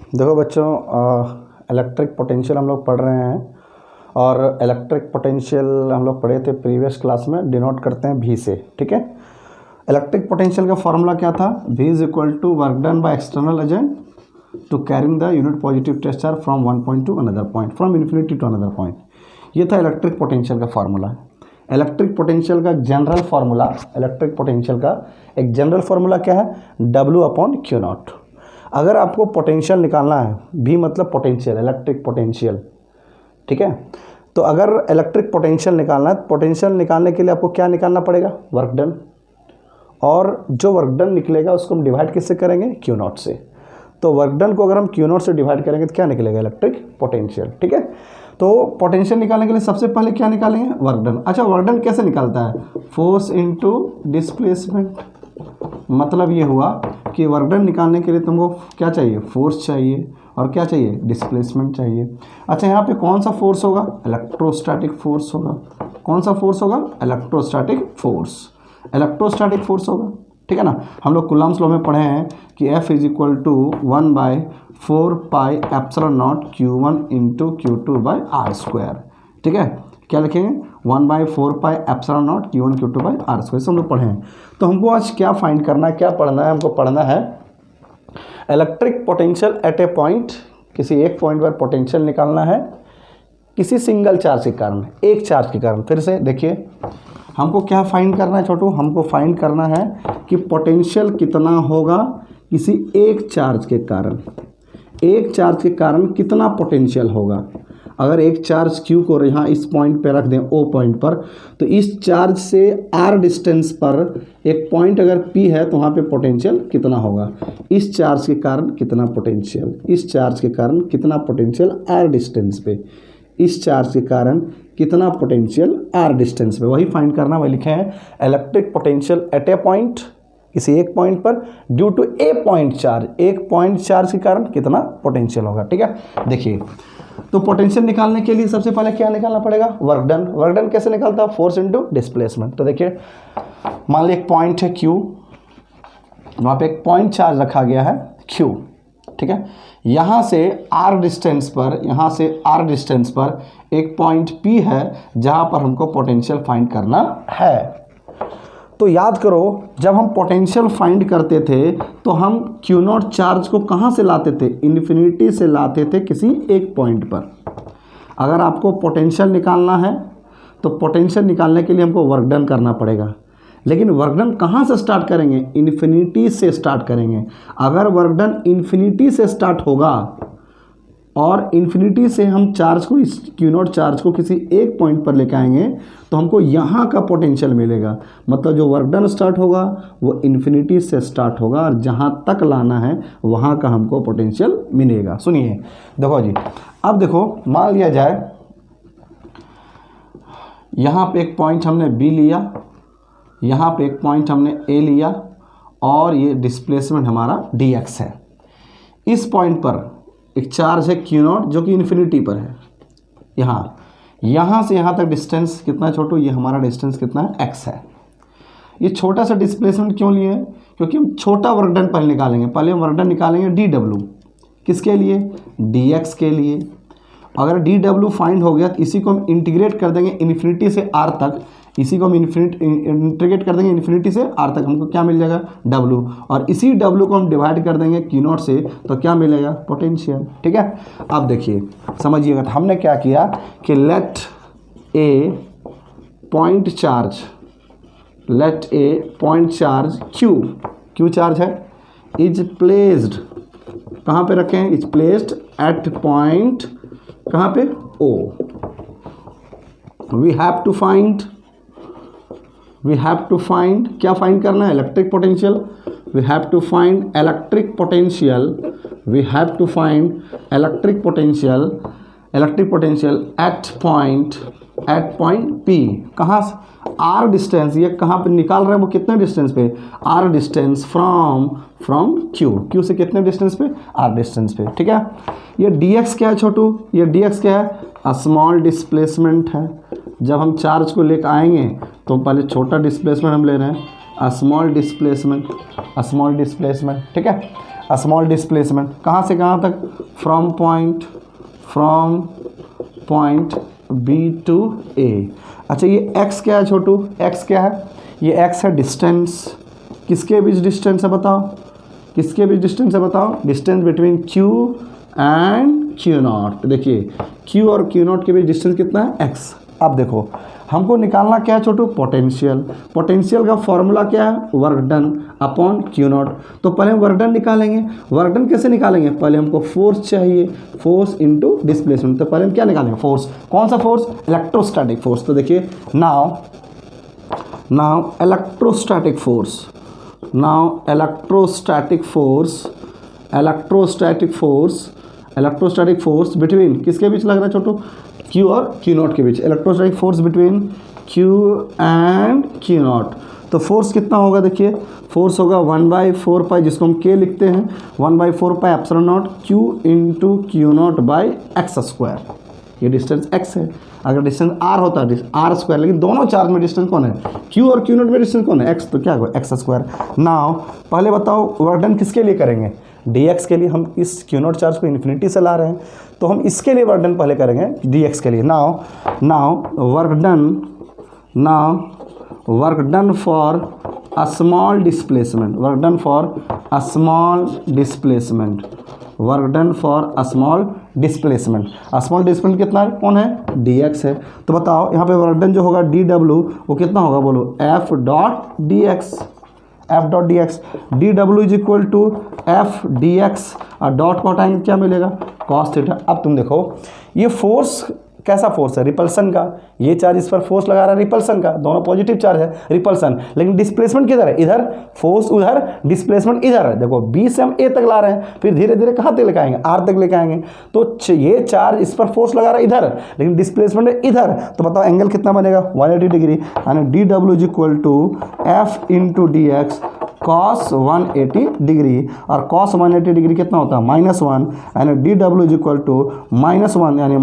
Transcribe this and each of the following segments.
देखो बच्चों, electric potential हम लोग पढ़ रहे हैं और इलेक्ट्रिक पोटेंशियल हम लोग पढ़े थे प्रीवियस क्लास में, डिनोट करते हैं V से। ठीक है, इलेक्ट्रिक पोटेंशियल का फॉर्मूला क्या था? V is equal to work done by external agent to carrying the unit positive test charge from one point to another point, from infinity to another point. ये था electric potential का formula. Electric potential का general formula, electric potential का एक general formula क्या है? W/Q0। अगर आपको पोटेंशियल निकालना है, V मतलब पोटेंशियल, इलेक्ट्रिक पोटेंशियल, ठीक है, तो अगर इलेक्ट्रिक पोटेंशियल निकालना है, पोटेंशियल निकालने के लिए आपको क्या निकालना पड़ेगा? Work done. और जो वर्क डन निकलेगा उसको हम डिवाइड किससे करेंगे? Q0 से। तो वर्क डन को अगर हम Q0 से डिवाइड करेंगे तो क्या निकलेगा? Electric potential. ठीक है, तो पोटेंशियल निकालने के लिए सबसे पहले क्या निकालेंगे? Work done. अच्छा, वर्क डन कैसे निकालता है? Force into displacement. मतलब ये हुआ कि वर्क डन निकालने के लिए तुमको क्या चाहिए? फोर्स चाहिए, और क्या चाहिए? डिस्प्लेसमेंट चाहिए। अच्छा, यहाँ पे कौन सा फोर्स होगा? इलेक्ट्रोस्टैटिक फोर्स होगा। कौन सा फोर्स होगा? Electrostatic force. इलेक्ट्रोस्टैटिक फोर्स होगा, ठीक है ना। हम लोग कूलम्ब्स लॉ में पढ़े हैं कि F is equal to 1/4πε0 Q1 into Q2/R²। ठीक है, क्या लिखेंगे? 1/4πε0 Q1 Q2/R²। हम लोग पढ़े हैं। तो हमको आज क्या फाइंड करना है, क्या पढ़ना है? हमको पढ़ना है electric potential at a point. किसी एक पॉइंट पर पोटेंशियल निकालना है किसी सिंगल चार्ज के कारण, एक चार्ज के कारण। फिर से देखिए, हमको क्या फाइंड करना है छोटू? हमको फाइंड करना है कि पोटेंशियल कितना होगा किसी एक चार्ज के कारण। एक चार्ज के कारण कितना पोटेंशियल होगा? अगर एक चार्ज Q को यहाँ इस पॉइंट पे रख दें, O पॉइंट पर, तो इस चार्ज से R डिस्टेंस पर एक पॉइंट अगर P है तो वहाँ पे पोटेंशियल कितना होगा? इस चार्ज के कारण कितना पोटेंशियल, इस चार्ज के कारण कितना पोटेंशियल R डिस्टेंस पे, इस चार्ज के कारण कितना पोटेंशियल R डिस्टेंस पे, वही फाइंड करना। वही लिखे हैं electric potential at a point, किसी एक पॉइंट पर, due to a point charge, एक पॉइंट चार्ज के कारण कितना पोटेंशियल होगा। ठीक है, देखिए, तो पोटेंशियल निकालने के लिए सबसे पहले क्या निकालना पड़ेगा? Work done. वर्क डन कैसे निकालता है? Force into displacement. तो देखिए, मान ली एक पॉइंट है Q, वहाँ पे एक पॉइंट चार्ज रखा गया है Q, ठीक है। यहाँ से R डिस्टेंस पर, यहाँ से R डिस्टेंस पर एक पॉइंट P है जहाँ पर हमको पोटेंशियल फाइंड करना है। तो याद करो, जब हम पोटेंशियल फाइंड करते थे तो हम Q0 चार्ज को कहाँ से लाते थे? इन्फिनिटी से लाते थे किसी एक पॉइंट पर। अगर आपको पोटेंशियल निकालना है तो पोटेंशियल निकालने के लिए हमको वर्क डन करना पड़ेगा। लेकिन वर्क डन कहाँ से स्टार्ट करेंगे? इन्फिनिटी से स्टार्ट करेंगे। अगर वर्क डन इन्फिनिटी से स्टार्ट होगा और इन्फिनिटी से हम चार्ज को, इस Q0 चार्ज को किसी एक पॉइंट पर लेकर आएंगे तो हमको यहाँ का पोटेंशियल मिलेगा। मतलब जो वर्क डन स्टार्ट होगा वो इन्फिनिटी से स्टार्ट होगा और जहाँ तक लाना है वहाँ का हमको पोटेंशियल मिलेगा। सुनिए, देखो जी, अब देखो, मान लिया जाए यहाँ पे एक पॉइंट हमने B लिया, यहाँ पे एक पॉइंट हमने A लिया, और ये डिस्प्लेसमेंट हमारा dx है। इस पॉइंट पर एक चार्ज है Q0 जो कि इन्फिनिटी पर है। यहाँ से यहाँ तक डिस्टेंस कितना छोटू? ये हमारा डिस्टेंस कितना है? x है। ये छोटा सा डिस्प्लेसमेंट क्यों लिए? क्योंकि हम छोटा वर्क डन पहले निकालेंगे। पहले हम वर्क डन निकालेंगे dw, किसके लिए? dx के लिए। अगर dw फाइंड हो गया तो इसी को हम इंटीग्रेट कर देंगे इन्फिनिटी से r तक, इसी को हम इंटीग्रेट कर देंगे इन्फिनिटी से r तक, हमको क्या मिल जाएगा? w। और इसी w को हम डिवाइड कर देंगे Q0 से, तो क्या मिलेगा? पोटेंशियल। ठीक है, अब देखिए, समझिएगा, तो हमने क्या किया कि लेट ए पॉइंट चार्ज Q चार्ज है, इज प्लेस्ड, कहाँ पे रखें? इज प्लेस्ड एट पॉइंट, कहाँ पे? O। We have to find, क्या फाइंड करना है? Electric potential. We have to find electric potential at point P। कहाँ? R डिस्टेंस, ये कहाँ पे निकाल रहे हैं? वो कितने डिस्टेंस पे? R डिस्टेंस फ्रॉम Q से कितने डिस्टेंस पे? R डिस्टेंस पे। ठीक है, ये dx क्या है छोटू? ये dx क्या है? स्मॉल डिस्प्लेसमेंट है। जब हम चार्ज को लेकर आएंगे तो पहले छोटा डिस्प्लेसमेंट हम ले रहे हैं, स्मॉल डिस्प्लेसमेंट, स्मॉल डिस्प्लेसमेंट, ठीक है, स्मॉल डिस्प्लेसमेंट कहाँ से कहाँ तक, फ्रॉम पॉइंट बी टू ए। अच्छा ये x क्या है छोटू, x क्या है, ये x है डिस्टेंस, किसके बीच डिस्टेंस है बताओ, किसके बीच डिस्टेंस है बताओ, distance between q and q not. देखिए q और q नॉट के बीच डिस्टेंस कितना है, x। अब देखो हमको निकालना क्या है छोटू, पोटेंशियल। पोटेंशियल का फॉर्मूला क्या है, work done upon Q not. तो पहले हम वर्क डन निकालेंगे। वर्क डन कैसे निकालेंगे, पहले हमको फोर्स चाहिए, फोर्स इनटू डिस्प्लेसमेंट। तो पहले हम क्या निकालेंगे, फोर्स। कौन सा फोर्स, इलेक्ट्रोस्टैटिक फोर्स। तो देखिए now electrostatic force, now electrostatic force between किसके बीच लग रहा है छोटू, Q और Q नॉट के बीच। Electrostatic force between Q and Q naught. तो फोर्स कितना होगा, देखिए फोर्स होगा 1/4 पाई, जिसको हम K लिखते हैं, 1/4 pi epsilon naught Q into Q not by x square. ये डिस्टेंस x है, अगर डिस्टेंस r होता है r स्क्वायर, लेकिन दोनों चार्ज में डिस्टेंस कौन है, Q और Q नॉट में डिस्टेंस कौन है, x, तो क्या होगा एक्स स्क्वायर। नाउ पहले बताओ वर्क डन किसके लिए करेंगे, dx के लिए। हम इस Q नॉट चार्ज को इन्फिनिटी से ला रहे हैं, तो हम इसके लिए वर्क डन पहले करेंगे dx के लिए। Now work done for a small displacement, work done for a small displacement small displacement कितना है, कौन है, dx है। तो बताओ यहाँ पे वर्क डन जो होगा dw वो कितना होगा, बोलो f dot dx, dw is equal to F D X, और डॉट को हटाएंगे क्या मिलेगा, कॉस थीटा। अब तुम देखो ये फोर्स कैसा फोर्स है, रिपल्सन का। ये चार्ज इस पर फोर्स लगा रहा है रिपल्सन का, दोनों पॉजिटिव चार्ज है, रिपल्सन। लेकिन डिस्प्लेसमेंट किधर है, इधर फोर्स उधर, डिस्प्लेसमेंट इधर है। देखो बी से हम ए तक ला रहे हैं, फिर धीरे धीरे कहाँ तक लेके आएंगे, आर तक लेके आएंगे। तो ये चार्ज इस पर फोर्स लगा रहा है इधर, लेकिन डिस्प्लेसमेंट है इधर। तो बताओ एंगल कितना बनेगा, 180 डिग्री, यानी D W is equal to F into D X cos 180 degree, और कॉस 180 डिग्री कितना होता है, -1, यानी D W is equal to -1 यानी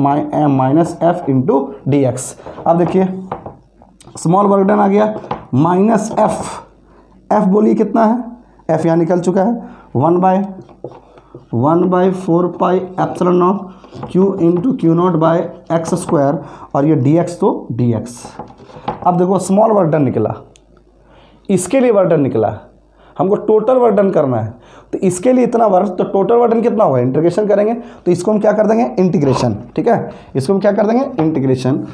minus F into D X. अब देखिए स्मॉल वर्क डन आ गया, माइनस एफ बोलिए कितना है, एफ यहाँ निकल चुका है, 1/4 pi epsilon naught Q into Q not by x square, और ये dx तो dx। अब देखो स्मॉल वर्क डन निकला, इसके लिए वर्क डन निकला, हमको टोटल वर्क डन करना है। तो इसके लिए इतना वर्क, तो टोटल वर्क डन कितना होगा, इंटीग्रेशन करेंगे, तो इसको हम क्या कर देंगे, इंटीग्रेशन, ठीक है, इसको हम क्या कर देंगे, इंटीग्रेशन।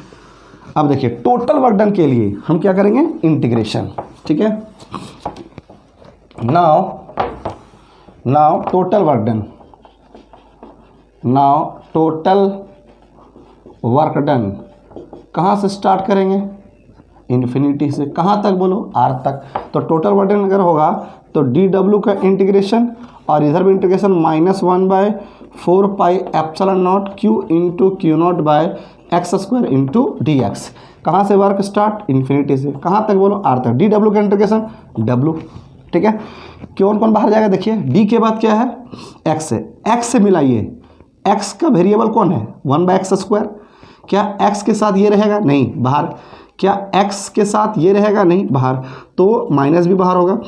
अब देखिए टोटल वर्क डन के लिए हम क्या करेंगे, इंटीग्रेशन, ठीक है। Now total work done, total work done कहाँ से स्टार्ट करेंगे, इन्फिनिटी से, कहाँ तक बोलो, आर तक। तो टोटल वर्क डन अगर होगा तो डी डब्ल्यू का इंटीग्रेशन, और इधर भी integration, -1/4 pi epsilon naught Q into Q naught by X square into D X. कहाँ से वर्क स्टार्ट, इन्फिनिटी से, कहाँ तक बोलो, आर तक। डी डब्ल्यू का इंटीग्रेशन W, ठीक है। कौन कौन बाहर जाएगा, देखिए D के बाद क्या है, x है, x से मिलाइए, x का वेरिएबल कौन है, 1/x²। क्या x के साथ ये रहेगा, नहीं, बाहर। क्या x के साथ ये रहेगा, नहीं, बाहर। तो माइनस भी बाहर होगा,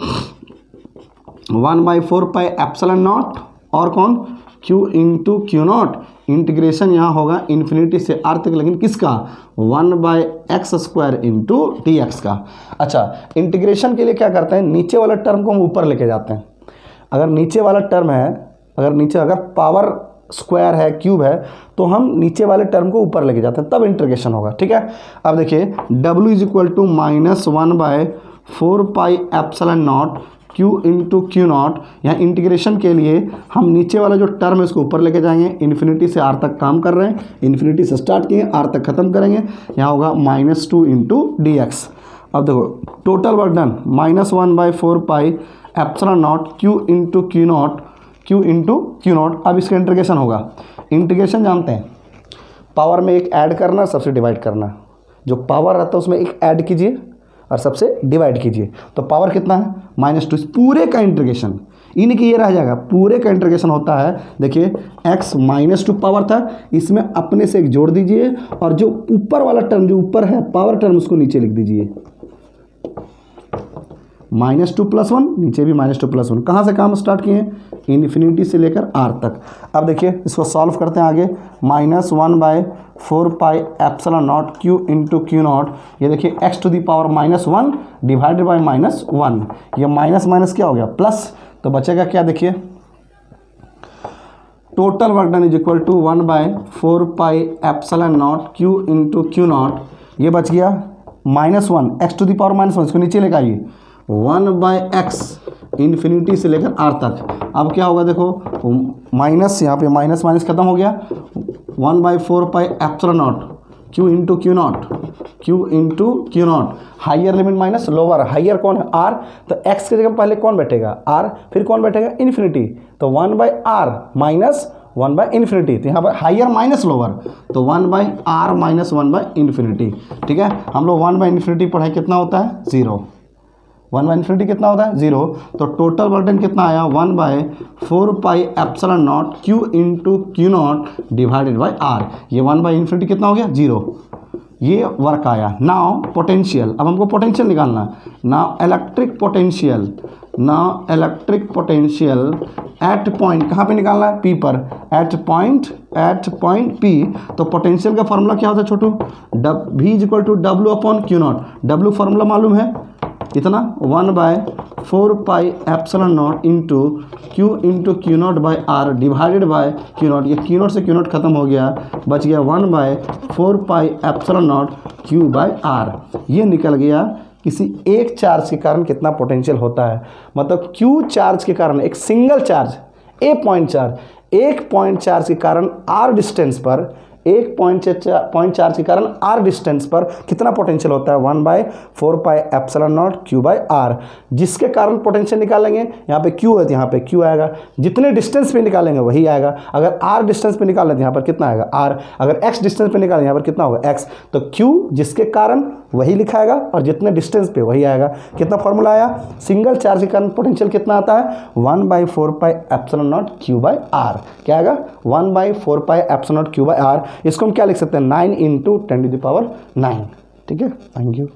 1/4 पाई एप्सिलॉन नॉट, और कौन, Q into Q not, integration यहाँ होगा इन्फिनिटी से आर तक, लेकिन किसका, 1/x² इंटू डी एक्स का। अच्छा इंटीग्रेशन के लिए क्या करते हैं, नीचे वाला टर्म को हम ऊपर लेके जाते हैं। अगर नीचे वाला टर्म है, अगर पावर स्क्वायर है, क्यूब है, तो हम नीचे वाले टर्म को ऊपर लेके जाते हैं, तब इंटीग्रेशन होगा, ठीक है। अब देखिए W is equal to -1/4 pi epsilon naught Q into Q naught. यहाँ इंटीग्रेशन के लिए हम नीचे वाला जो टर्म है उसको ऊपर लेके जाएंगे, इन्फिनिटी से आर तक काम कर रहे हैं, इन्फिनिटी से स्टार्ट किए, आर तक खत्म करेंगे, यहाँ होगा -2 इंटू डी एक्स। अब देखो total work done, -1/4 pi epsilon naught Q into Q not, Q into Q not. अब इसका इंटीग्रेशन होगा, इंटीग्रेशन जानते हैं, पावर में एक ऐड करना, सबसे डिवाइड करना। जो पावर रहता है उसमें एक ऐड कीजिए और सबसे डिवाइड कीजिए, तो पावर कितना है, -2। पूरे का इंटीग्रेशन, इनकी ये रह जाएगा, पूरे का इंटीग्रेशन होता है। देखिए x -2 पावर था, इसमें अपने से एक जोड़ दीजिए, और जो ऊपर वाला टर्म, जो ऊपर है पावर टर्म, उसको नीचे लिख दीजिए, -2 + 1, नीचे भी -2 + 1। कहाँ से काम स्टार्ट किए हैं? इन्फिनिटी से लेकर r तक। अब देखिए इसको सॉल्व करते हैं आगे। -1/4πε0 q इंटू Q0, ये देखिए x⁻⁻1 डिवाइडेड बाई -1, ये माइनस माइनस क्या हो गया प्लस, तो बचेगा क्या देखिए, total work done is equal to 1/4πε0 q into Q0, ये बच गया -1 x⁻⁻1, इसको नीचे लेकर आइए 1/x इन्फिनिटी से लेकर r तक। अब क्या होगा देखो, माइनस, यहाँ पे माइनस माइनस खत्म हो गया, 1/4πε0 q into Q0, higher limit minus lower, higher कौन है r, तो x की जगह पहले कौन बैठेगा r, फिर कौन बैठेगा इन्फिनिटी, तो 1/r माइनस 1/इन्फिनिटी, तो यहाँ पर हाइयर माइनस लोअर, तो 1/r माइनस 1/इन्फिनिटी। ठीक है, हम लोग 1/इन्फिनिटी पढ़ाई कितना होता है 0, 1/इन्फिनिटी कितना होता है 0, तो टोटल वर्क डन कितना आया 1/4πε0 q into Q0 divided by r, ये 1/इन्फिनिटी कितना हो गया 0, ये वर्क आया। नाउ पोटेंशियल, अब हमको पोटेंशियल निकालना है। Now electric potential at point, कहाँ पे निकालना है P पर, एट पॉइंट P, तो पोटेंशियल का फॉर्मूला क्या होता है छोटू, V is equal to W/Q0, W formula मालूम है इतना 1/4πε0 into Q into Q0 by R divided by Q0, ये Q0 से Q0 खत्म हो गया, बच गया 1/4πε0 Q बाई R। ये निकल गया किसी एक चार्ज के कारण कितना पोटेंशियल होता है, मतलब Q चार्ज के कारण, एक सिंगल चार्ज, एक पॉइंट चार्ज के कारण R डिस्टेंस पर, एक पॉइंट चार्ज के कारण r डिस्टेंस पर कितना पोटेंशियल होता है 1/4πε0 q बाई r, जिसके कारण पोटेंशियल निकालेंगे, यहाँ पे q है तो यहाँ पे q आएगा, जितने डिस्टेंस पे निकालेंगे वही आएगा। अगर r डिस्टेंस पे निकालें तो यहाँ पर कितना आएगा r, अगर x डिस्टेंस पे निकालें यहाँ पर कितना होगा x, तो q जिसके कारण वही लिखाएगा और जितने डिस्टेंस पे वही आएगा। कितना फॉर्मूला आया, सिंगल चार्ज के कारण पोटेंशियल कितना आता है 1/4πε0 q बाई r, क्या आएगा 1/4πε0 q बाई r। इसको हम क्या लिख सकते हैं 9 इंटू 10⁹। ठीक है, थैंक यू।